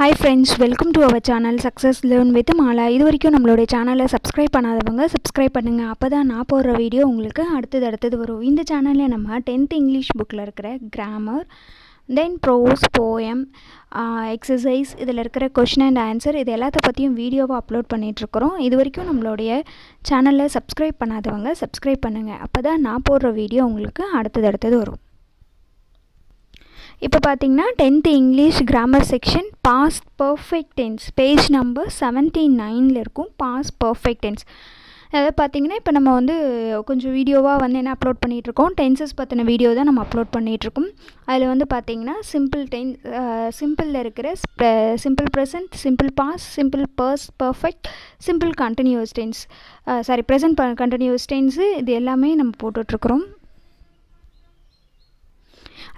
Hi friends, welcome to our channel Success Learn with Mala. இது வரைக்கும் நம்மளோட சேனலை சப்ஸ்கிரைப் பண்ணாதவங்க சப்ஸ்கிரைப் பண்ணுங்கள். அப்போ தான் நான் போடுற வீடியோ உங்களுக்கு அடுத்தது வரும். இந்த சேனலில் நம்ம 10th இங்கிலீஷ் புக்கில் இருக்கிற கிராமர், தென் ப்ரோஸ், போயம், எக்ஸசைஸ், இதில் இருக்கிற கொஷின் அண்ட் ஆன்சர் இது எல்லாத்த பற்றியும் வீடியோவை அப்லோட் பண்ணிகிட்ருக்குறோம். இது வரைக்கும் நம்மளுடைய சேனலில் சப்ஸ்கிரைப் பண்ணாதவங்க சப்ஸ்கிரைப் பண்ணுங்கள். அப்போ தான் நான் போடுற வீடியோ உங்களுக்கு அடுத்தது வரும். இப்போ பார்த்தீங்கன்னா 10th English grammar section past perfect tense page number 79 இருக்கும். பாஸ்ட் பர்ஃபெக்ட் டென்ஸ் அதாவது பார்த்தீங்கன்னா இப்போ நம்ம வந்து கொஞ்சம் வீடியோவாக வந்து என்ன அப்லோட் பண்ணிகிட்ருக்கோம், டென்சஸ் பற்றின வீடியோ தான் நம்ம அப்லோட் பண்ணிகிட்ருக்கோம். அதில் வந்து பார்த்தீங்கன்னா சிம்பிளில் இருக்கிற simple present, simple past, simple perfect, simple continuous tense, present continuous tense இது எல்லாமே நம்ம போட்டுட்ருக்குறோம்.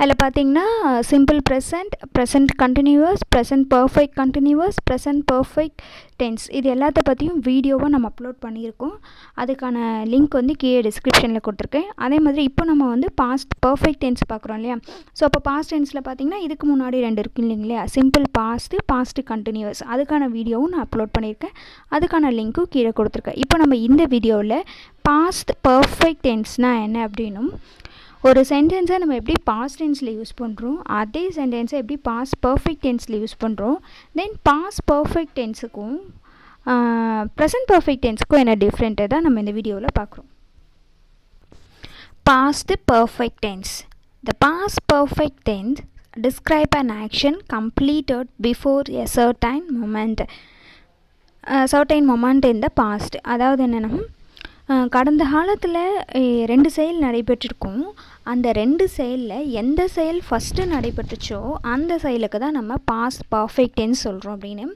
அதில் பார்த்தீங்கன்னா simple present continuous, present perfect continuous, present perfect tense இது எல்லாத்த பற்றியும் வீடியோவாக நம்ம அப்லோட் பண்ணியிருக்கோம். அதுக்கான லிங்க் வந்து கீழே டிஸ்கிரிப்ஷனில் கொடுத்துருக்கேன். அதே மாதிரி இப்போ நம்ம வந்து பாஸ்ட் பர்ஃபெக்ட் டென்ஸ் பார்க்குறோம் இல்லையா. ஸோ அப்போ பாஸ்ட் டென்ஸில் பார்த்தீங்கன்னா இதுக்கு முன்னாடி 2 இருக்குது இல்லைங்களா, சிம்பிள் பாஸ்ட்டு கண்டினியூவஸ், அதுக்கான வீடியோவும் நான் அப்லோட் பண்ணியிருக்கேன். அதுக்கான லிங்க்கும் கீழே கொடுத்துருக்கேன். இப்போ நம்ம இந்த வீடியோவில் பாஸ்ட் பர்ஃபெக்ட் டென்ஸ்னால் என்ன அப்படின்னும், ஒரு சென்டென்ஸை நம்ம எப்படி பாஸ்ட் டென்ஸில் யூஸ் பண்ணுறோம், அதே சென்டென்ஸை எப்படி பாஸ்ட் பர்ஃபெக்ட் டென்ஸில் யூஸ் பண்ணுறோம், தென் பாஸ்ட் பர்ஃபெக்ட் டென்ஸுக்கும் ப்ரெசன்ட் பர்ஃபெக்ட் டென்ஸுக்கும் என்ன டிஃப்ரெண்ட்டு தான் நம்ம இந்த வீடியோவில் பார்க்குறோம். Past perfect tense. The past perfect tense describe an action completed before a certain moment in the past. அதாவது என்னென்னா, கடந்த காலத்தில் 2 செயல் நடைபெற்றிருக்கும். அந்த 2 செயலில் எந்த செயல் ஃபஸ்ட்டு நடைபெற்றுச்சோ அந்த செயலுக்கு தான் நம்ம பாஸ்ட் பர்ஃபெக்ட் டென்ஸ் சொல்கிறோம் அப்படின்னு.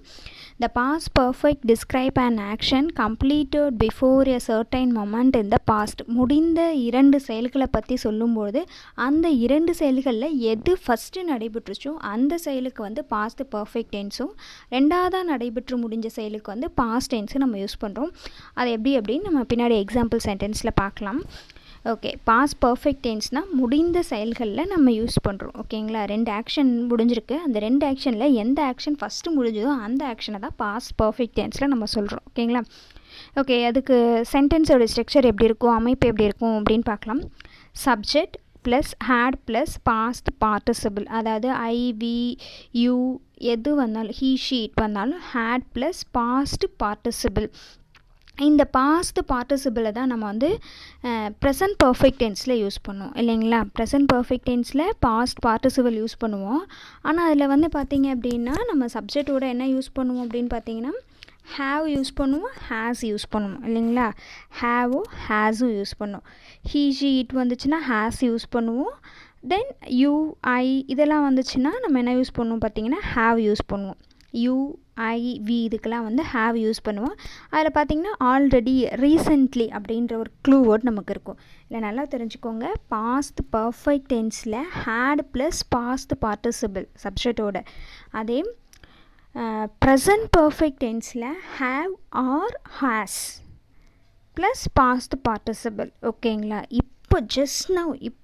The past perfect describe an action completed before a certain moment in the past. முடிந்த 2 செயல்களை பற்றி சொல்லும்போது அந்த 2 செயல்களில் எது ஃபஸ்ட்டு நடைபெற்றுச்சோ அந்த செயலுக்கு வந்து பாஸ்ட் பர்ஃபெக்ட் டென்ஸும், ரெண்டாவதாக நடைபெற்று முடிஞ்ச செயலுக்கு வந்து பாஸ்ட் டென்ஸும் நம்ம யூஸ் பண்ணுறோம். அது எப்படி அப்படின்னு நம்ம பின்னாடி எக்ஸாம்பிள் சென்டென்ஸில் பார்க்கலாம். ஓகே, பாஸ்ட் பர்ஃபெக்ட் டென்ஸ்னால் முடிந்த செயல்களில் நம்ம யூஸ் பண்ணுறோம். ஓகேங்களா, 2 ஆக்ஷன் முடிஞ்சிருக்கு. அந்த 2 ஆக்ஷனில் எந்த ஆக்ஷன் ஃபஸ்ட்டு முடிஞ்சதோ அந்த ஆக்ஷனை தான் பாஸ்ட் பர்ஃபெக்ட் டென்ஸில் நம்ம சொல்கிறோம். ஓகேங்களா. ஓகே, அதுக்கு சென்டென்ஸோட ஸ்ட்ரக்சர் எப்படி இருக்கும், அமைப்பு எப்படி இருக்கும் அப்படின்னு பார்க்கலாம். Subject plus had plus past participle, அதாவது ஐ, வி, யூ எது வந்தாலும், ஹீ, ஷீ வந்தாலும் ஹேட் ப்ளஸ் பாஸ்ட் பார்ட்டிசிபிள். இந்த பாஸ்ட் பார்ட்டிசிபிளை தான் நம்ம வந்து ப்ரெசன்ட் பர்ஃபெக்ட் டென்ஸில் யூஸ் பண்ணுவோம் இல்லைங்களா. ப்ரெசன்ட் பர்ஃபெக்ட் டென்ஸில் பாஸ்ட் பார்ட்டிசிபிள் யூஸ் பண்ணுவோம். ஆனால் அதில் வந்து பார்த்திங்க அப்படின்னா நம்ம சப்ஜெக்டோட என்ன யூஸ் பண்ணுவோம் அப்படின்னு பார்த்தீங்கன்னா, ஹேவ் யூஸ் பண்ணுவோம், ஹேஸ் யூஸ் பண்ணுவோம் இல்லைங்களா. ஹேவும் ஹேஸும் யூஸ் பண்ணுவோம். ஹீ, ஷீ, இட் வந்துச்சுன்னா ஹேஸ் யூஸ் பண்ணுவோம். தென் யூ, ஐ இதெல்லாம் வந்துச்சுன்னா நம்ம என்ன யூஸ் பண்ணுவோம் பார்த்தீங்கன்னா ஹேவ் யூஸ் பண்ணுவோம். யூ, ஐ, வி இதுக்கெல்லாம் வந்து ஹேவ் யூஸ் பண்ணுவோம். அதில் பார்த்திங்கன்னா ஆல்ரெடி, ரீசெண்ட்லி அப்படின்ற ஒரு க்ளூ வேர்ட் நமக்கு இருக்கும். இல்லை நல்லா தெரிஞ்சுக்கோங்க, பாஸ்ட் பர்ஃபெக்ட் டென்ஸில் ஹேட் ப்ளஸ் பாஸ்ட் பார்ட்டிசிபிள் சப்ஜெக்டோட, அதே ப்ரெசன்ட் பர்ஃபெக்ட் டென்ஸில் have or has plus past participle. ஓகேங்களா. இப்போ ஜஸ்ட் நவ் இப்போ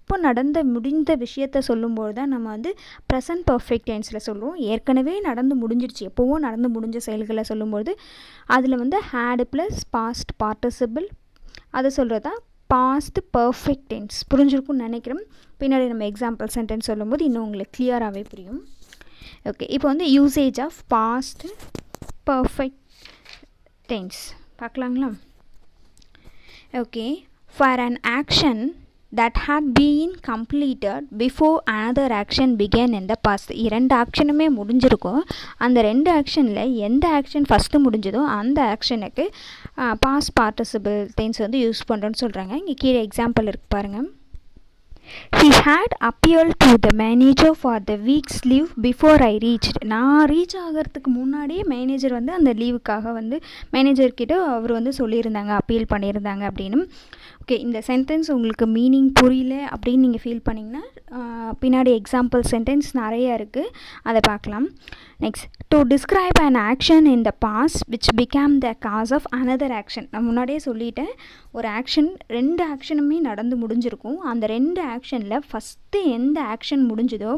முடிந்த விஷயத்த சொல்லும்போது தான் நம்ம வந்து ப்ரெசன்ட் பர்ஃபெக்ட் டென்ஸில் சொல்லுவோம். ஏற்கனவே நடந்து முடிஞ்சிருச்சு, எப்போவோ நடந்து முடிஞ்ச செயல்களை சொல்லும்போது அதில் வந்து ஹேடு ப்ளஸ் பாஸ்ட் பார்ட்டிசிபிள் அதை சொல்கிறது தான் பாஸ்ட் பர்ஃபெக்ட் டென்ஸ். புரிஞ்சிருக்கும்னு நினைக்கிறேன். பின்னாடி நம்ம எக்ஸாம்பிள் சென்டென்ஸ் சொல்லும்போது இன்னும் உங்களுக்கு கிளியராகவே புரியும். ஓகே, இப்போ வந்து usage of past perfect tense பார்க்கலாங்களா. Okay, for an action that had been completed before another action began in the past. 2 ஆக்ஷனுமே முடிஞ்சிருக்கும். அந்த 2 ஆக்ஷனில் எந்த ஆக்ஷன் ஃபஸ்ட்டு முடிஞ்சதோ அந்த ஆக்ஷனுக்கு பாஸ்ட் பார்ட்டிசிபிள் டென்ஸ் வந்து யூஸ் பண்ணுறோன்னு சொல்கிறாங்க. இங்கே கீழே எக்ஸாம்பிள் இருக்குது பாருங்கள். He had appealed to the manager for the week's leave before I reached. நான் ரீச் ஆகிறதுக்கு முன்னாடியே மேனேஜர் வந்து அந்த லீவுக்காக வந்து மேனேஜர்கிட்ட அவர் வந்து சொல்லியிருந்தாங்க, அப்பீல் பண்ணியிருந்தாங்க அப்படின்னு. ஓகே, இந்த சென்டென்ஸ் உங்களுக்கு மீனிங் புரியல அப்படின்னு நீங்கள் ஃபீல் பண்ணிங்கன்னா பின்னாடி எக்ஸாம்பிள் சென்டென்ஸ் நிறைய இருக்குது, அதை பார்க்கலாம். Next, to describe an action in the past which became the cause of another action. நான் முன்னாடியே சொல்லிட்டேன், ஒரு ஆக்ஷன் 2 ஆக்ஷனுமே நடந்து முடிஞ்சிருக்கும். அந்த 2 ஆக்ஷனில் ஃபஸ்ட்டு எந்த ஆக்ஷன் முடிஞ்சதோ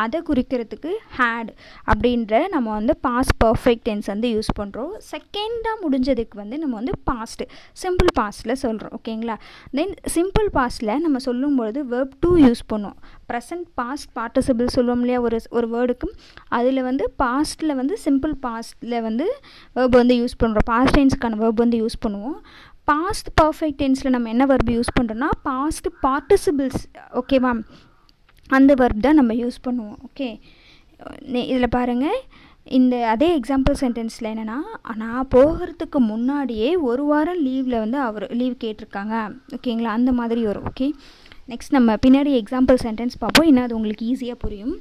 அதை குறிக்கிறதுக்கு ஹேட் அப்படின்ற நம்ம வந்து பாஸ்ட் பர்ஃபெக்ட் டென்ஸ் வந்து யூஸ் பண்ணுறோம். செகண்டாக முடிஞ்சதுக்கு வந்து நம்ம வந்து பாஸ்ட்டு சிம்பிள் பாஸ்ட்டில் சொல்கிறோம். ஓகேங்களா? தென் சிம்பிள் பாஸ்ட்டில் நம்ம சொல்லும்பொழுது verb to யூஸ் பண்ணுவோம். ப்ரெசன்ட் பாஸ்ட் பார்ட்டிசிபிள் சொல்லுவோம் இல்லையா ஒரு வேர்டுக்கு, அதில் வந்து பாஸ்ட்டில் வந்து சிம்பிள் பாஸ்ட்டில் வந்து verb வந்து யூஸ் பண்ணுறோம். பாஸ்ட் டென்ஸ்க்கான verb வந்து யூஸ் பண்ணுவோம். பாஸ்ட் பர்ஃபெக்ட் டென்ஸில் நம்ம என்ன verb யூஸ் பண்ணுறோன்னா பாஸ்ட் பார்ட்டிசிபிள்ஸ். ஓகேவா? அந்த verb தான் நம்ம யூஸ் பண்ணுவோம். ஓகே, இதில் பாருங்கள், இந்த அதே எக்ஸாம்பிள் சென்டென்ஸில் என்னென்னா, நான் போகிறதுக்கு முன்னாடியே 1 வாரம் லீவில் வந்து அவர் லீவ் கேட்டிருக்காங்க. ஓகேங்களா? அந்த மாதிரி வரும். ஓகே, நெக்ஸ்ட் நம்ம பின்னாடி எக்ஸாம்பிள் சென்டென்ஸ் பார்ப்போம், இன்னும் அது உங்களுக்கு ஈஸியாக புரியும்.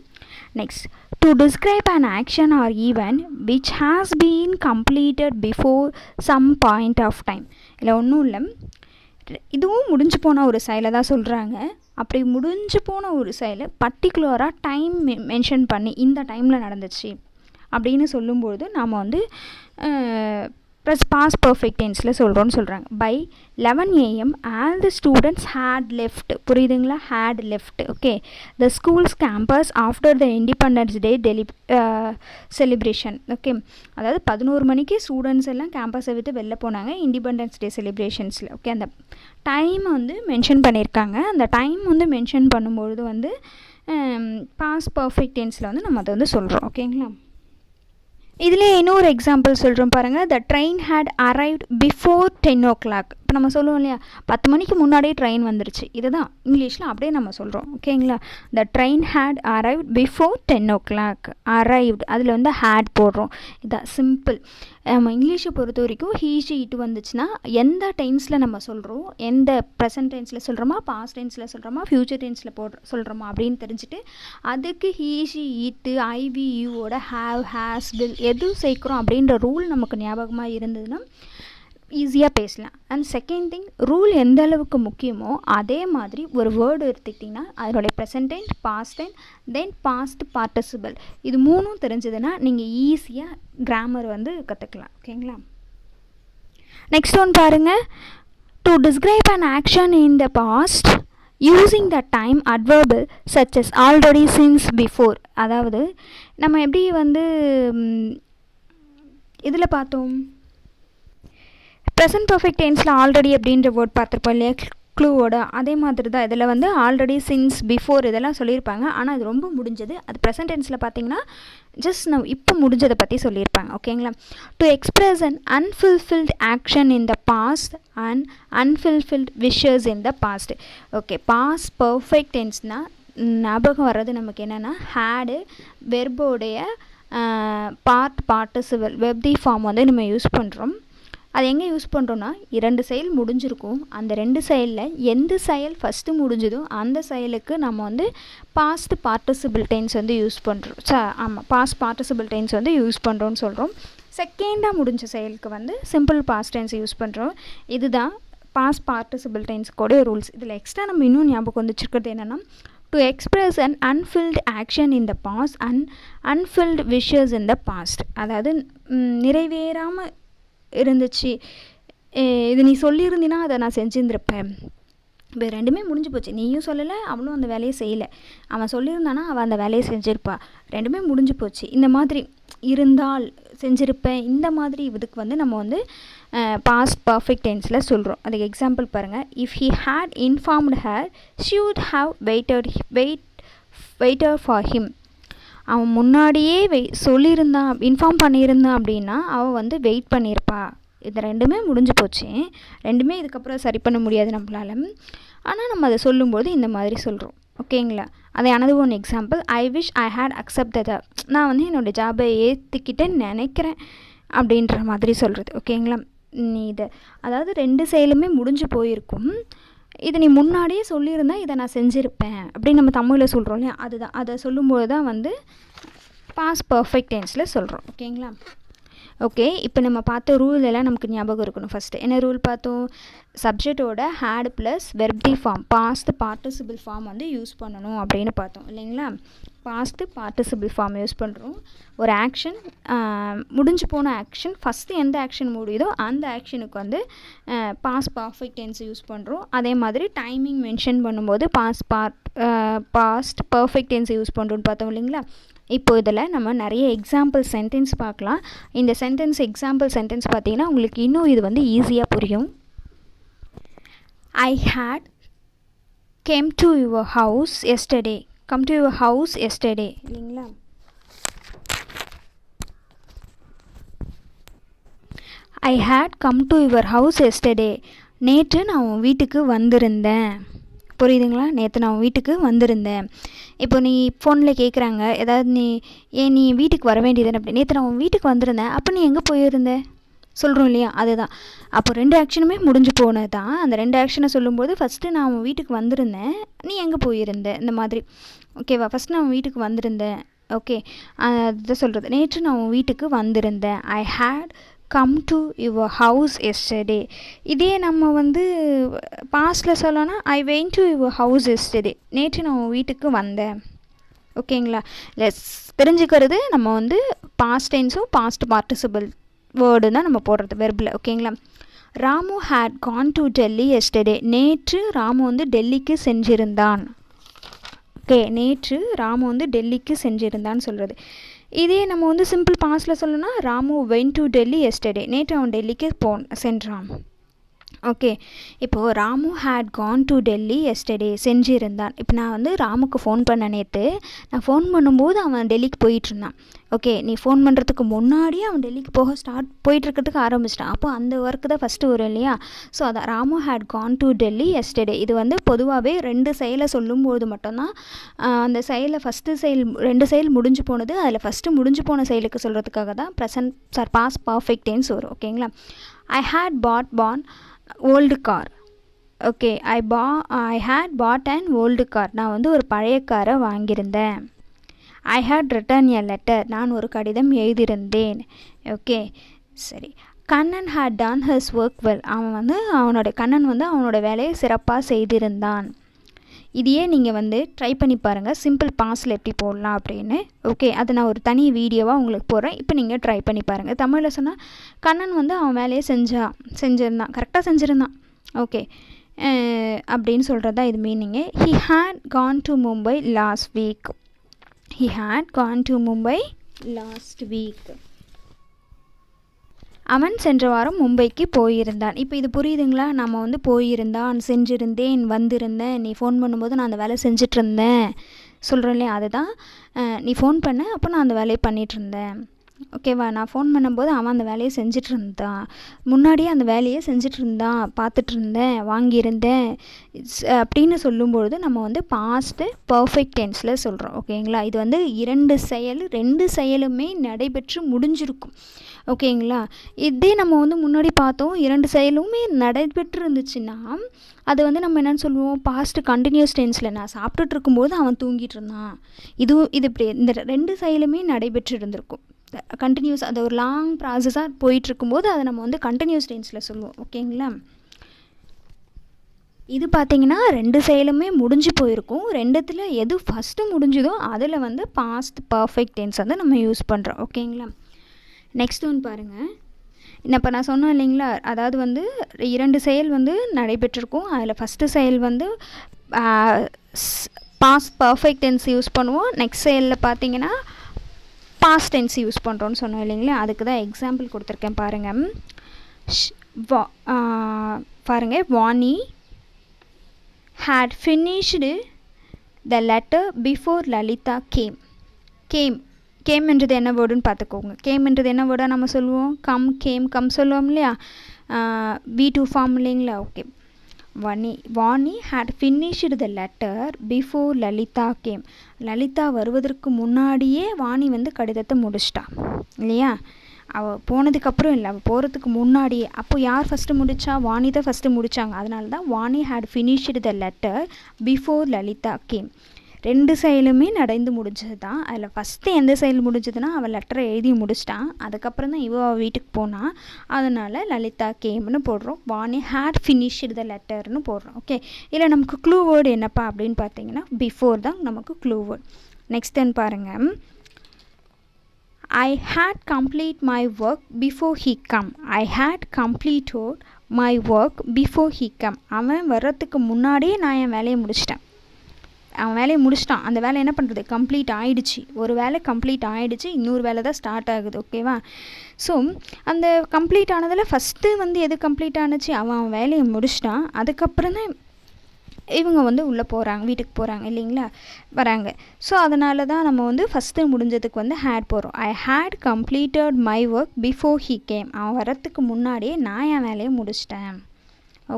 Next, to describe an action or event which has been completed before some point of time. இல்லை ஒன்றும் இல்லை, இதுவும் முடிஞ்சு போன ஒரு செயலை தான் சொல்கிறாங்க. அப்படி முடிஞ்சு போன ஒரு செயலை பர்டிகுலராக டைம் மென்ஷன் பண்ணி இந்த டைமில் நடந்துச்சு அப்படின்னு சொல்லும்போது நாம் வந்து ப்ளஸ் பாஸ்ட் பர்ஃபெக்ட் டென்ஸில் சொல்கிறோன்னு சொல்கிறாங்க. By 11 AM all the students had left. புரியுதுங்களா? had left. Okay, the school's campus after the Independence Day celebration. Okay, அதாவது 11 மணிக்கு ஸ்டூடெண்ட்ஸ் எல்லாம் கேம்பஸை விட்டு வெளில போனாங்க இண்டிபெண்டன்ஸ் டே செலிப்ரேஷன்ஸில். ஓகே, அந்த டைம் வந்து மென்ஷன் பண்ணியிருக்காங்க. அந்த டைம் வந்து மென்ஷன் பண்ணும்பொழுது வந்து பாஸ்ட் பர்ஃபெக்ட் டென்ஸில் வந்து நம்ம அதை வந்து சொல்கிறோம். ஓகேங்களா? இதிலே இன்னொரு எக்ஸாம்பிள் சொல்கிறோம் பாருங்கள். The train had arrived before 10 o'clock. இப்போ நம்ம சொல்லுவோம் இல்லையா, 10 மணிக்கு முன்னாடியே ட்ரெயின் வந்துருச்சு. இதுதான் இங்கிலீஷில் அப்படியே நம்ம சொல்கிறோம். ஓகேங்களா? The train had arrived before 10 o'clock. Arrived அதில் வந்து ஹேட் போடுறோம். இதான் சிம்பிள். நம்ம இங்கிலீஷை பொறுத்த வரைக்கும் ஹீ ஷி இட் வந்துச்சுன்னா எந்த டென்ஸில் நம்ம சொல்கிறோம், எந்த ப்ரெசன்ட் டென்ஸில் சொல்கிறோமா, பாஸ்ட் டென்ஸில் சொல்கிறோமா, ஃப்யூச்சர் டென்ஸில் சொல்கிறோமா அப்படின்னு தெரிஞ்சுட்டு அதுக்கு ஹீ ஷி இட்டு ஐவி யூவோட ஹேவ் ஹேஸ் வில் எது சேர்க்குறோம் அப்படின்ற ரூல் நமக்கு ஞாபகமாக இருந்ததுன்னா ஈஸியாக பேசலாம். அண்ட் செகண்ட் திங், ரூல் எந்த அளவுக்கு முக்கியமோ அதே மாதிரி ஒரு வேர்டு எடுத்துக்கிட்டிங்கன்னா அதனுடைய present tense, past tense, then past participle, இது 3ம் தெரிஞ்சதுன்னா நீங்கள் ஈஸியாக கிராமர் வந்து கற்றுக்கலாம். ஓகேங்களா? நெக்ஸ்ட் ஒன் பாருங்கள். To describe an action in the past using the time adverbial such as already since before. அதாவது நம்ம எப்படி வந்து இதில் பார்த்தோம், ப்ரெசன்ட் பர்ஃபெக்ட் டென்ஸில் ஆல்ரெடி அப்படின்ற வேர்ட் பார்த்துருப்போம் இல்லையா, க்ளூவோட. அதே மாதிரி தான் இதில் வந்து ஆல்ரெடி, சின்ஸ், பிஃபோர் இதெல்லாம் சொல்லியிருப்பாங்க. ஆனால் அது ரொம்ப முடிஞ்சது. அது ப்ரெசன்ட் டென்ஸில் பார்த்தீங்கன்னா ஜஸ்ட் நம்ம இப்போ முடிஞ்சதை பற்றி சொல்லியிருப்பாங்க. ஓகேங்களா? To express an unfulfilled action in the past and unfulfilled wishes in the past. Okay, past perfect டென்ஸ்னால் ஞாபகம் வர்றது நமக்கு என்னென்னா ஹேடு, வெர்போடைய பார்ட்டிசிபிள் வெப்தி ஃபார்ம் வந்து நம்ம யூஸ் பண்ணுறோம். அது எங்கே யூஸ் பண்ணுறோன்னா 2 செயல் முடிஞ்சிருக்கும். அந்த 2 செயலில் எந்த செயல் ஃபஸ்ட்டு முடிஞ்சதோ அந்த செயலுக்கு நம்ம வந்து பாஸ்ட் பார்ட்டிசிபிள் டென்ஸ் வந்து யூஸ் பண்ணுறோம். ஆமாம், பாஸ்ட் பார்ட்டிசிபிள் டென்ஸ் வந்து யூஸ் பண்ணுறோன்னு சொல்கிறோம். செகண்டாக முடிஞ்ச செயலுக்கு வந்து சிம்பிள் பாஸ்ட் டென்ஸ் யூஸ் பண்ணுறோம். இதுதான் பாஸ்ட் பார்ட்டிசிபிள் டென்ஸ்க்கோடைய ரூல்ஸ். இதில் எக்ஸ்ட்ரா நம்ம இன்னும் ஞாபகம் வந்து வச்சுருக்கிறது என்னென்னா, to express an unfilled action in the past and unfilled wishes in the past. அதாவது நிறைவேறாமல் இருந்துச்சு, இது நீ சொல்லியிருந்தீன்னா அதை நான் செஞ்சுருந்துருப்பேன். இப்போ 2மே முடிஞ்சு போச்சு. நீயும் சொல்லலை, அவளும் அந்த வேலையை செய்யலை. அவன் சொல்லியிருந்தானா அவள் அந்த வேலையை செஞ்சுருப்பா. 2மே முடிஞ்சு போச்சு. இந்த மாதிரி இருந்தால் செஞ்சுருப்பேன், இந்த மாதிரி இதுக்கு வந்து நம்ம வந்து பாஸ்ட் பர்ஃபெக்ட் டென்ஸில் சொல்கிறோம். அதுக்கு எக்ஸாம்பிள் பாருங்கள். If he had informed her she would have waited for him. அவன் முன்னாடியே சொல்லியிருந்தான், இன்ஃபார்ம் பண்ணியிருந்தான் அப்படின்னா அவன் வந்து வெயிட் பண்ணியிருப்பா. இது 2மே முடிஞ்சு போச்சு. 2மே இதுக்கப்புறம் சரி பண்ண முடியாது நம்மளால. ஆனால் நம்ம அதை சொல்லும்போது இந்த மாதிரி சொல்கிறோம். ஓகேங்களா? அதை another one example. I wish I had accepted. நான் வந்து என்னோடய ஜாபை ஏற்றுக்கிட்டேன்னு நினைக்கிறேன் அப்படின்ற மாதிரி சொல்கிறது. ஓகேங்களா? நீ இதை அதாவது 2 செயலுமே முடிஞ்சு போயிருக்கும். இதை நீ முன்னாடியே சொல்லியிருந்தா இதை நான் செஞ்சுருப்பேன் அப்படின்னு நம்ம தமிழில் சொல்கிறோம் இல்லையா, அதுதான். அதை சொல்லும்போது தான் வந்து பாஸ்ட் பர்ஃபெக்ட் டென்ஸில் சொல்கிறோம். ஓகேங்களா? ஓகே, இப்போ நம்ம பார்த்த ரூல் எல்லாம் நமக்கு ஞாபகம் இருக்கணும். ஃபஸ்ட்டு என்ன ரூல் பார்த்தோம்? சப்ஜெக்டோட had plus verb form past participle form வந்து யூஸ் பண்ணணும் அப்படின்னு பார்த்தோம் இல்லைங்களா? பாஸ்ட் பார்ட்டிசிபிள் ஃபார்ம் யூஸ் பண்ணுறோம். ஒரு ஆக்ஷன் முடிஞ்சு போன ஆக்ஷன் ஃபஸ்ட்டு எந்த ஆக்ஷன் முடியுதோ அந்த ஆக்ஷனுக்கு வந்து பாஸ்ட் பர்ஃபெக்ட் டென்ஸ் யூஸ் பண்ணுறோம். அதே மாதிரி டைமிங் மென்ஷன் பண்ணும்போது பாஸ்ட் பர்ஃபெக்ட் டென்ஸ் யூஸ் பண்ணுறோன்னு பார்த்தோம் இல்லைங்களா? இப்போ இதில் நம்ம நிறைய எக்ஸாம்பிள் சென்டென்ஸ் பார்க்கலாம். இந்த எக்ஸாம்பிள் சென்டென்ஸ் பார்த்தீங்கன்னா உங்களுக்கு இன்னும் இது வந்து ஈஸியாக புரியும். I had came to your house yesterday. Come to your house yesterday. இல்லைங்களா? I had come to your house yesterday. நேற்று நான் உன் வீட்டுக்கு வந்திருந்தேன். புரியுதுங்களா? நேற்று நான் உன் வீட்டுக்கு வந்திருந்தேன். இப்போ நீ ஃபோனில் கேட்குறாங்க, ஏதாவது நீ வீட்டுக்கு வர வேண்டியதுன்னு அப்படி. நேற்று நான் உன் வீட்டுக்கு வந்திருந்தேன், அப்போ நீ எங்கே போயிருந்த சொல்கிறோம் இல்லையா? அதுதான். அப்போ 2 ஆக்ஷனுமே முடிஞ்சு போனது தான். அந்த 2 ஆக்ஷனை சொல்லும்போது ஃபஸ்ட்டு நான் உன் வீட்டுக்கு வந்திருந்தேன், நீ எங்கே போயிருந்த, இந்த மாதிரி. ஓகேவா? ஃபஸ்ட் நான் உன் வீட்டுக்கு வந்திருந்தேன். ஓகே, அதுதான் சொல்கிறது. நேற்று நான் உன் வீட்டுக்கு வந்திருந்தேன். I had come to your house yesterday. இதே நம்ம வந்து பாஸ்டில் சொல்லணும்னா I went to your house yesterday. நேற்று நான் உன் வீட்டுக்கு வந்தேன். ஓகேங்களா? தெரிஞ்சுக்கிறது நம்ம வந்து பாஸ்ட் டென்ஸும் பாஸ்ட் பார்ட்டிசிபிள் வேர்டு தான் நம்ம போடுறது வெர்பில். ஓகேங்களா? Ramu had gone to Delhi yesterday. நேற்று ராமு வந்து டெல்லிக்கு சென்றிருந்தான். ஓகே, நேற்று ராமு வந்து டெல்லிக்கு சென்றிருந்தான்னு சொல்கிறது. இதே நம்ம வந்து சிம்பிள் பாஸ்டில் சொல்லணும்னா Ramu went to Delhi yesterday. நேற்று அவன் டெல்லிக்கு சென்றான். ஓகே, இப்போது Ramu had gone to Delhi yesterday, சென்றிருந்தான். இப்போ நான் வந்து ராமுக்கு ஃபோன் பண்ண நேற்று. நான் ஃபோன் பண்ணும்போது அவன் டெல்லிக்கு போயிட்டுருந்தான். ஓகே, நீ ஃபோன் பண்ணுறதுக்கு முன்னாடியே அவன் டெல்லிக்கு போயிட்டுருக்கிறதுக்கு ஆரம்பிச்சிட்டான். அப்போ அந்த ஒர்க்கு தான் ஃபஸ்ட்டு வரும் இல்லையா? ஸோ அதான் Ramu had gone to Delhi yesterday. இது வந்து பொதுவாகவே 2 செயலை சொல்லும்போது மட்டும்தான் அந்த செயலை ஃபஸ்ட்டு 2 செயல் முடிஞ்சு போனது. அதில் ஃபஸ்ட்டு முடிஞ்சு போன செயலுக்கு சொல்கிறதுக்காக தான் பாஸ்ட் பர்ஃபெக்ட் டென்ஸ் வரும். ஓகேங்களா? I had bought old car. Okay, I had bought and old car. நான் வந்து ஒரு பழைய காரை வாங்கியிருந்தேன். I had written a letter. நான் ஒரு கடிதம் எழுதியிருந்தேன். ஓகே, சரி. Kannan had done his work well. Kannan வந்து அவனோட வேலையை சிறப்பாக செய்திருந்தான். இதையே நீங்கள் வந்து ட்ரை பண்ணி பாருங்கள், சிம்பிள் பாஸ்டில் எப்படி போடலாம் அப்படின்னு. ஓகே, அதை நான் ஒரு தனி வீடியோவாக உங்களுக்கு போடுறேன். இப்போ நீங்கள் ட்ரை பண்ணி பாருங்கள். தமிழில் சொன்னால் கண்ணன் வந்து அவன் வேலையை செஞ்சிருந்தான், கரெக்டாக செஞ்சுருந்தான். ஓகே, அப்படின்னு சொல்கிறது தான் இது meaning. He had gone to Mumbai last week. He had gone to Mumbai last week. அவன் சென்ற வாரம் மும்பைக்கு போயிருந்தான். இப்போ இது புரியுதுங்களா? நம்ம வந்து போயிருந்தான், செஞ்சிருந்தேன், வந்திருந்தேன், நீ ஃபோன் பண்ணும்போது நான் அந்த வேலை செஞ்சிட்ருந்தேன் சொல்கிறேன் இல்லையா? அதுதான் நீ ஃபோன் பண்ண, அப்போ நான் அந்த வேலையை பண்ணிகிட்ருந்தேன். ஓகேவா? நான் ஃபோன் பண்ணும்போது அவன் அந்த வேலையை செஞ்சிட்ருந்தான், முன்னாடியே அந்த வேலையை செஞ்சிட்ருந்தான், பார்த்துட்ருந்தேன், வாங்கியிருந்தேன் அப்படின்னு சொல்லும்பொழுது நம்ம வந்து பாஸ்ட்டு பர்ஃபெக்ட் டென்ஸில் சொல்கிறோம். ஓகேங்களா? இது வந்து 2 செயலுமே நடைபெற்று முடிஞ்சிருக்கும். ஓகேங்களா? இதே நம்ம வந்து முன்னாடி பார்த்தோம், 2 செயலுமே நடைபெற்று இருந்துச்சுன்னா அது வந்து நம்ம என்னென்னு சொல்லுவோம்? பாஸ்ட்டு கண்டினியூஸ் டென்ஸில். நான் சாப்பிட்டுட்டு இருக்கும்போது அவன் தூங்கிட்டு இருந்தான். இது இப்படி இந்த 2 செயலுமே நடைபெற்று இருந்திருக்கும். கண்டினியூஸ், அது ஒரு லாங் ப்ராசஸாக போயிட்டுருக்கும்போது அதை நம்ம வந்து கண்டினியூஸ் டென்ஸில் சொல்லுவோம். ஓகேங்களா? இது பார்த்திங்கன்னா 2 செயலுமே முடிஞ்சு போயிருக்கும். 2த்தில் எது ஃபஸ்ட்டு முடிஞ்சுதோ அதில் வந்து பாஸ்ட் பர்ஃபெக்ட் டென்ஸ் வந்து நம்ம யூஸ் பண்ணுறோம். ஓகேங்களா? நெக்ஸ்ட் ஒன்று பாருங்கள். இப்போ நான் சொன்னேன் இல்லைங்களா? அதாவது வந்து 2 செயல் வந்து நடைபெற்றிருக்கும். அதில் ஃபஸ்ட்டு செயல் வந்து பாஸ்ட் பர்ஃபெக்ட் டென்ஸ் யூஸ் பண்ணுவோம். நெக்ஸ்ட் செயலில் பார்த்திங்கன்னா பாஸ்ட் டென்ஸ் யூஸ் பண்ணுறோன்னு சொன்னோம் இல்லைங்களா? அதுக்கு தான் எக்ஸாம்பிள் கொடுத்துருக்கேன் பாருங்கள். Vani had finished the letter before Lalita came என்றது என்ன வேர்டுன்னு பார்த்துக்கோங்க. கேம் என்றது என்ன வேர்டாக நம்ம சொல்லுவோம்? கம் சொல்லுவோம் இல்லையா? V2 ஃபார்ம் இல்லைங்களா? Okay, Vani had finished the letter before Lalita came. Lalitha வருவதற்கு முன்னாடியே வாணி வந்து கடிதத்தை முடிச்சிட்டா இல்லையா? அவள் போனதுக்கப்புறம் இல்லை, அவள் போகிறதுக்கு முன்னாடியே. அப்போ யார் ஃபஸ்ட்டு முடித்தா? வாணி தான் ஃபஸ்ட்டு முடித்தாங்க. அதனால தான் Vani had finished the letter before Lalita came. 2 செயலுமே நடந்து முடிஞ்சது தான். அதில் ஃபஸ்ட்டு எந்த செயல் முடிஞ்சதுன்னா அவள் லெட்டரை எழுதி முடிச்சிட்டான். அதுக்கப்புறம் தான் அவள் வீட்டுக்கு போனான். அதனால் லலிதா கேம்னு போடுறோம். வாணி ஹேட் ஃபினிஷ்டு த லெட்டர்னு போடுறோம். ஓகே, இதில் நமக்கு க்ளூ வேர்டு என்னப்பா அப்படின்னு பார்த்தீங்கன்னா பிஃபோர் தான் நமக்கு க்ளூ வேர்டு. நெக்ஸ்ட் தென் பாருங்கள், I had complete my work before he come. I had completed my work before he come. அவன் வர்றதுக்கு முன்னாடியே நான் என் வேலையை முடிச்சிட்டேன். அவன் வேலையை முடிச்சிட்டான். அந்த வேலை என்ன பண்ணுறது, கம்ப்ளீட் ஆகிடுச்சு. ஒரு வேலை கம்ப்ளீட் ஆகிடுச்சு, இன்னொரு வேலை தான் ஸ்டார்ட் ஆகுது. ஓகேவா? ஸோ அந்த கம்ப்ளீட் ஆனதில் ஃபஸ்ட்டு எது கம்ப்ளீட் ஆணுச்சு, அவன் வேலையை முடிச்சிட்டான். அதுக்கப்புறம் தான் இவங்க உள்ளே போகிறாங்க, வீட்டுக்கு போகிறாங்க இல்லைங்களா, வராங்க. ஸோ அதனால தான் நம்ம ஃபஸ்ட்டு முடிஞ்சதுக்கு ஹேட் போகிறோம். I had completed my work before he came. அவன் வரத்துக்கு முன்னாடியே நான் என் வேலையை முடிச்சிட்டேன்.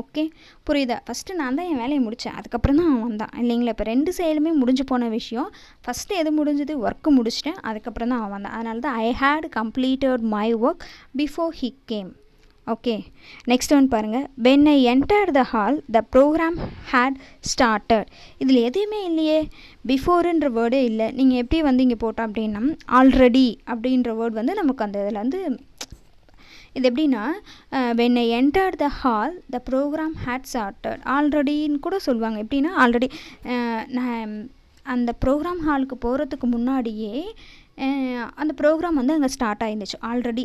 ஓகே, புரியுதா? ஃபஸ்ட்டு நான் தான் என் வேலையை முடித்தேன், அதுக்கப்புறம் தான் அவன் வந்தான் இல்லைங்களா. இப்போ 2 செயலுமே முடிஞ்சு போன விஷயம். ஃபஸ்ட்டு எது முடிஞ்சது, ஒர்க்கு முடிச்சிட்டேன், அதுக்கப்புறம் தான் அவன் வந்தான். அதனால தான் I had completed my work before he came. Okay, next பாருங்கள், when I entered the hall the program had started. இதில் எதுவுமே இல்லையே, பிஃபோருன்ற வேர்டே இல்லை. நீங்கள் எப்படி இங்கே போட்டோம் அப்படின்னா ஆல்ரெடி அப்படின்ற வேர்டு நமக்கு அந்த இதில் இது எப்படின்னா when I entered the hall the program had started. ஆல்ரெடின்னு கூட சொல்லுவாங்க. எப்படின்னா ஆல்ரெடி நான் அந்த ப்ரோக்ராம் ஹாலுக்கு போகிறதுக்கு முன்னாடியே அந்த ப்ரோக்ராம் அங்கே ஸ்டார்ட் ஆகிருந்துச்சு. ஆல்ரெடி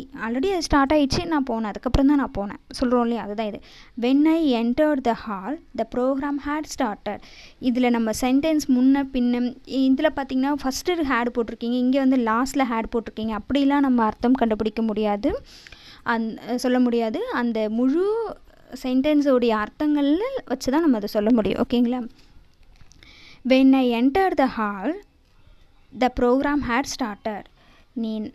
அது ஸ்டார்ட் ஆகிடுச்சு, நான் போனேன், அதுக்கப்புறம் தான் நான் போனேன் சொல்கிறோம் இல்லையா, அதுதான் இது. when I entered the hall the program had started. இதில் நம்ம சென்டென்ஸ் முன்ன பின்ன இதில் பார்த்திங்கன்னா ஃபஸ்ட்டு ஹேட் போட்டிருக்கீங்க, இங்கே லாஸ்ட்டில் ஹேட் போட்டிருக்கீங்க. அப்படிலாம் நம்ம அர்த்தம் கண்டுபிடிக்க முடியாது, சொல்ல முடியாது. அந்த முழு சென்டென்ஸோடைய அர்த்தங்களில் வச்சு தான் நம்ம அதை சொல்ல முடியும். ஓகேங்களா? when I entered the hall the program had started.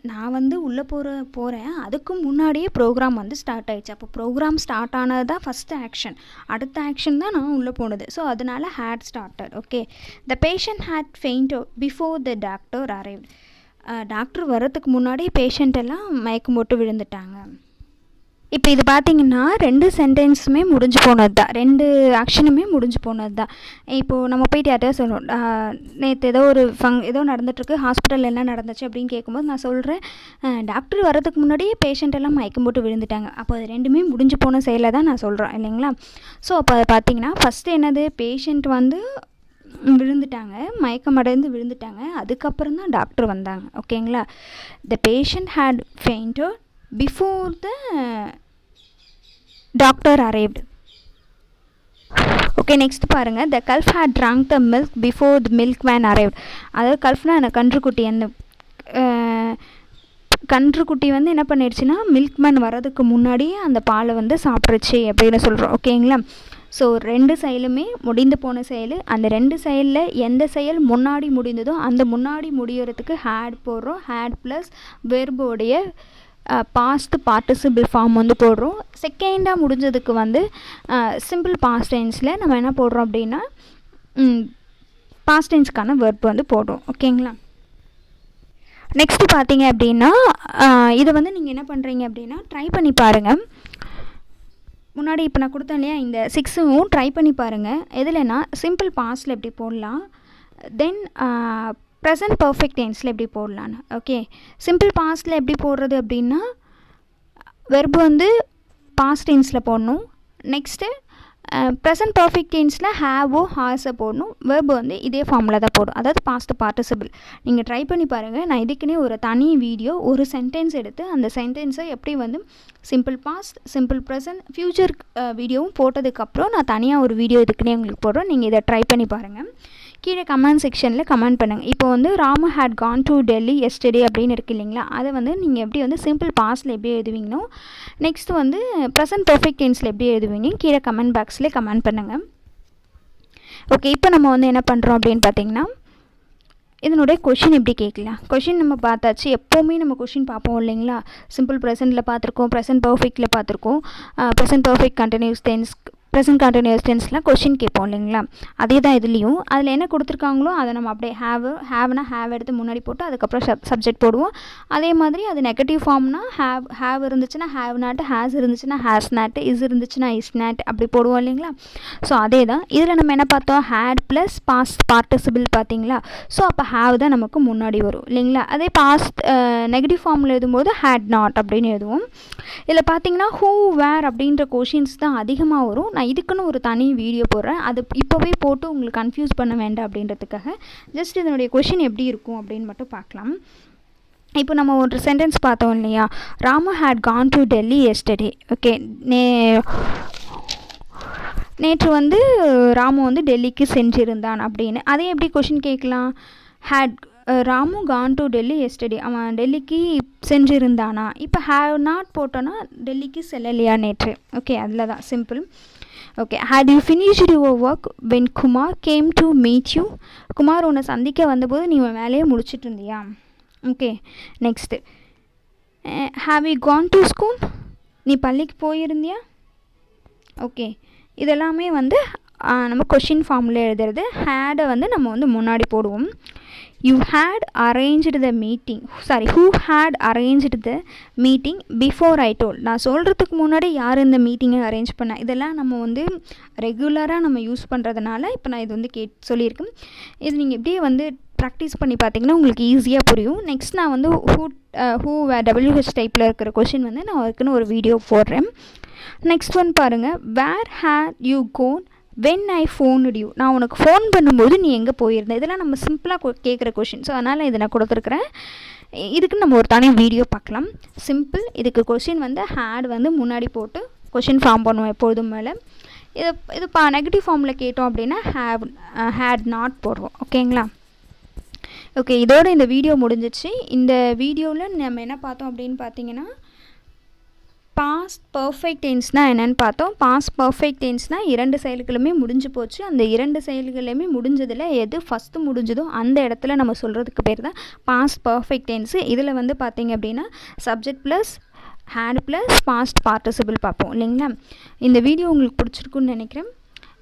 நான் உள்ளே போகிறேன், அதுக்கு முன்னாடியே ப்ரோக்ராம் ஸ்டார்ட் ஆகிடுச்சு. அப்போ ப்ரோக்ராம் ஸ்டார்ட் ஆனது தான் ஃபஸ்ட்டு ஆக்ஷன், அடுத்த ஆக்ஷன் தான் நான் உள்ளே போனது. ஸோ அதனால் had started. Okay, the patient had fainted before the doctor arrived. Doctor வர்றதுக்கு முன்னாடி பேஷண்ட் எல்லாம் மயக்கம் போட்டு விழுந்துட்டாங்க. இப்போ இது பார்த்திங்கன்னா 2 சென்டென்ஸுமே முடிஞ்சு போனது தான், 2 ஆக்ஷனுமே முடிஞ்சு போனது தான். இப்போது நம்ம போயிட்டு யார்ட்டையா சொல்லணும், நேற்று ஏதோ நடந்துகிட்ருக்கு, ஹாஸ்பிட்டலில் என்ன நடந்துச்சு அப்படின்னு கேட்கும்போது நான் சொல்கிறேன், டாக்டர் வரதுக்கு முன்னாடியே பேஷண்ட் எல்லாம் மயக்கம் போட்டு விழுந்துட்டாங்க. அப்போ அது 2மே முடிஞ்சு போன செயலை தான் நான் சொல்கிறேன் இல்லைங்களா. ஸோ அப்போ அதை பார்த்திங்கன்னா ஃபஸ்ட்டு என்னது, பேஷண்ட் விழுந்துட்டாங்க, மயக்கமடைந்து விழுந்துட்டாங்க, அதுக்கப்புறம் தான் டாக்டர் வந்தாங்க. ஓகேங்களா? The patient had fainted before the doctor arrived. Okay, next பாருங்கள், the calf had drank the milk before the milk man arrived. அதாவது கல்ஃப்னா அந்த கன்றுக்குட்டி, அந்த கன்றுக்குட்டி என்ன பண்ணிடுச்சுன்னா மில்க் மேன் வர்றதுக்கு முன்னாடியே அந்த பாலை சாப்பிட்ருச்சு அப்படின்னு சொல்கிறோம். ஓகேங்களா? ஸோ 2 செயலுமே முடிந்து போன செயல். அந்த 2 செயலில் எந்த செயல் முன்னாடி முடிந்ததோ அந்த முன்னாடி முடியறதுக்கு ஹேட் போடுறோம். ஹேட் ப்ளஸ் வெர்போடைய பாஸ்ட் பார்ட்டிசிபிள் ஃபார்ம் போடுறோம். செகண்டாக முடிஞ்சதுக்கு சிம்பிள் பாஸ்ட் டென்ஸில் நம்ம என்ன போடுறோம் அப்படின்னா பாஸ்ட் டென்ஸ்க்கான வெர்ப் போடுறோம். ஓகேங்களா? நெக்ஸ்ட்டு பார்த்தீங்க அப்படின்னா இதை நீங்கள் என்ன பண்ணுறீங்க அப்படின்னா ட்ரை பண்ணி பாருங்கள். முன்னாடி இப்போ நான் கொடுத்தேன் இல்லையா, இந்த 6ம் ட்ரை பண்ணி பாருங்கள். எதுலனா சிம்பிள் பாஸ்டில் எப்படி போடலாம், தென் ப்ரெசன்ட் பர்ஃபெக்ட் டென்ஸில் எப்படி போடலான்னு. ஓகே, சிம்பிள் பாஸ்டில் எப்படி போடுறது அப்படின்னா வெர்பு பாஸ்ட் டென்ஸில் போடணும். நெக்ஸ்ட்டு ப்ரெசன்ட் பர்ஃபெக்ட் டென்ஸில் ஹேவோ ஹாஸை போடணும். வெர்பு இதே ஃபார்மில் தான் போடும், அதாவது பாஸ்ட் பார்ட்டிசிபிள். நீங்கள் ட்ரை பண்ணி பாருங்கள். நான் இதுக்குன்னே ஒரு தனி வீடியோ, ஒரு சென்டென்ஸ் எடுத்து அந்த சென்டென்ஸை எப்படி simple past, simple present, future வீடியோவும் போட்டதுக்கப்புறம் நான் தனியாக ஒரு வீடியோ இதுக்குன்னே உங்களுக்கு போடுறேன். நீங்கள் இதை ட்ரை பண்ணி பாருங்கள். கீழே கமெண்ட் செக்ஷனில் கமெண்ட் பண்ணுங்கள். இப்போ Ramu had gone to Delhi yesterday அப்படின்னு இருக்குது இல்லைங்களா, அதை நீங்கள் எப்படி சிம்பிள் பாஸ்டில் எப்படி எழுதுவீங்கனோ, நெக்ஸ்ட்டு ப்ரெசன்ட் பர்ஃபெக்ட் டென்ஸில் எப்படி எழுதுவீங்க கீழே கமெண்ட் பாக்ஸில் கமெண்ட் பண்ணுங்கள். ஓகே, இப்போ நம்ம என்ன பண்ணுறோம் அப்படின்னு பார்த்தீங்கன்னா இதனுடைய கொஷின் எப்படி கேட்கலாம். கொஷின் நம்ம பார்த்தாச்சு, எப்போவுமே நம்ம கொஷின் பார்ப்போம் இல்லைங்களா. சிம்பிள் ப்ரெசென்ட்டில் பார்த்துருக்கோம், ப்ரெசென்ட் பர்ஃபெக்டில் பார்த்துருக்கோம், present perfect continuous tense, present continuous டென்ஸில் கொஷின் கேட்போம் இல்லைங்களா, அதே தான் இதுலேயும். அதில் என்ன கொடுத்துருக்காங்களோ அதை நம்ம அப்படியே ஹேவ்னா ஹேவ் எடுத்து முன்னாடி போட்டு அதுக்கப்புறம் சப்ஜெக்ட் போடுவோம். அதே மாதிரி அது நெகட்டிவ் ஃபார்ம்னா ஹேவ் இருந்துச்சுன்னா ஹேவ் நாட், ஹேஸ் இருந்துச்சுன்னா ஹேஸ் நாட், இஸ் இருந்துச்சுன்னா இஸ் நாட் அப்படி போடுவோம் இல்லைங்களா. ஸோ அதே தான் இதில் நம்ம என்ன பார்த்தோம், ஹேட் ப்ளஸ் பாஸ்ட் பார்ட்டிசிபிள் பார்த்தீங்களா. ஸோ அப்போ ஹேவ் தான் நமக்கு முன்னாடி வரும் இல்லைங்களா. அதே பாஸ்ட் நெகட்டிவ் ஃபார்மில் எழுதும்போது ஹேட் நாட் அப்படின்னு எழுதுவோம். இதில் பார்த்தீங்கன்னா ஹூ வேர் அப்படின்ற கொஷின்ஸ் தான் அதிகமாக வரும். நான் இதுக்குன்னு ஒரு தனி வீடியோ போடுறேன், அது இப்போவே போட்டு உங்களுக்கு கன்ஃபியூஸ் பண்ண வேண்டாம் அப்படின்றதுக்காக ஜஸ்ட் இதனுடைய கொஷின் எப்படி இருக்கும் அப்படின்னு மட்டும் பார்க்கலாம். இப்போ நம்ம ஒரு சென்டென்ஸ் பார்த்தோம் இல்லையா, Ramu had gone to Delhi yesterday. Okay, நேற்று வந்து ராமு வந்து டெல்லிக்கு சென்றிருந்தான் அப்படின்னு. அதே எப்படி கொஷின் கேட்கலாம், had Ramu gone to Delhi yesterday, அவன் டெல்லிக்கு சென்றிருந்தானா. இப்போ ஹேவ் நாட் போட்டோன்னா டெல்லிக்கு செல்லலையா நேற்று. ஓகே, அதில் தான் simple. Okay, had you finished your work when Kumar came to meet you. Kumar உன்னை சந்திக்க வந்தபோது நீ உன் வேலையை முடிச்சுட்டு இருந்தியா. Okay, next have you gone to school, நீ பள்ளிக்கு போயிருந்தியா. ஓகே, இதெல்லாமே வந்து நம்ம கொஷின் ஃபார்மில் எழுதுறது. ஹேடை வந்து நம்ம வந்து முன்னாடி போடுவோம். You had arranged the meeting, sorry who had arranged the meeting before I told. நான் சொல்கிறதுக்கு முன்னாடி யார் இந்த மீட்டிங்கை அரேஞ்ச் பண்ண. இதெல்லாம் நம்ம வந்து ரெகுலராக நம்ம யூஸ் பண்ணுறதுனால இப்போ நான் இது வந்து சொல்லியிருக்கேன். இது நீங்கள் இப்படியே வந்து ப்ராக்டிஸ் பண்ணி பார்த்தீங்கன்னா உங்களுக்கு ஈஸியாக புரியும். நெக்ஸ்ட் நான் வந்து ஹூ WH டைப்பில் இருக்கிற கொஷின் வந்து நான் அதுக்குன்னு ஒரு வீடியோ போடுறேன். நெக்ஸ்ட் ஒன் பாருங்கள், where had you gone when I phoned you. நான் உனக்கு ஃபோன் பண்ணும்போது நீ எங்கே போயிருந்த. இதெல்லாம் நம்ம சிம்பிளாக கேட்குற கொஷின். ஸோ அதனால் இதை நான் கொடுத்துருக்குறேன். இதுக்கு நம்ம ஒரு தனி வீடியோ பார்க்கலாம். சிம்பிள். இதுக்கு கொஷின் வந்து ஹேட் வந்து முன்னாடி போட்டு கொஷின் ஃபார்ம் பண்ணுவோம் எப்பொழுதும் மேலே. இது நெகட்டிவ் ஃபார்மில் கேட்டோம் அப்படின்னா ஹேட் நாட் போடுவோம். ஓகேங்களா. ஓகே, இதோட இந்த வீடியோ முடிஞ்சிச்சு. இந்த வீடியோவில் நம்ம என்ன பார்த்தோம் அப்படின்னு பார்த்தீங்கன்னா, பாஸ்ட் பர்ஃபெக்ட் டென்ஸ்னால் என்னென்னு பார்த்தோம். பாஸ்ட் பர்ஃபெக்ட் டென்ஸ்னால் 2 செயல்களுமே முடிஞ்சு போச்சு. அந்த 2 செயல்களுமே முடிஞ்சதில் எது ஃபஸ்ட்டு முடிஞ்சதோ அந்த இடத்துல நம்ம சொல்கிறதுக்கு பேர் தான் பாஸ்ட் பர்ஃபெக்ட் டென்ஸு. இதில் வந்து பார்த்திங்க அப்படின்னா subject plus had plus past participle பார்ப்போம் இல்லைங்களா. இந்த வீடியோ உங்களுக்கு பிடிச்சிருக்குன்னு நினைக்கிறேன்.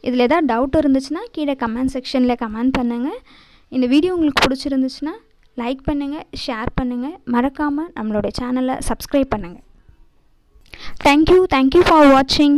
இதில் எதாவது டவுட் இருந்துச்சுன்னா கீழே கமெண்ட் செக்ஷனில் கமெண்ட் பண்ணுங்கள். இந்த வீடியோ உங்களுக்கு பிடிச்சிருந்துச்சுன்னா லைக் பண்ணுங்கள், ஷேர் பண்ணுங்கள், மறக்காமல் நம்மளோட சேனலை சப்ஸ்கிரைப் பண்ணுங்கள். Thank you for watching.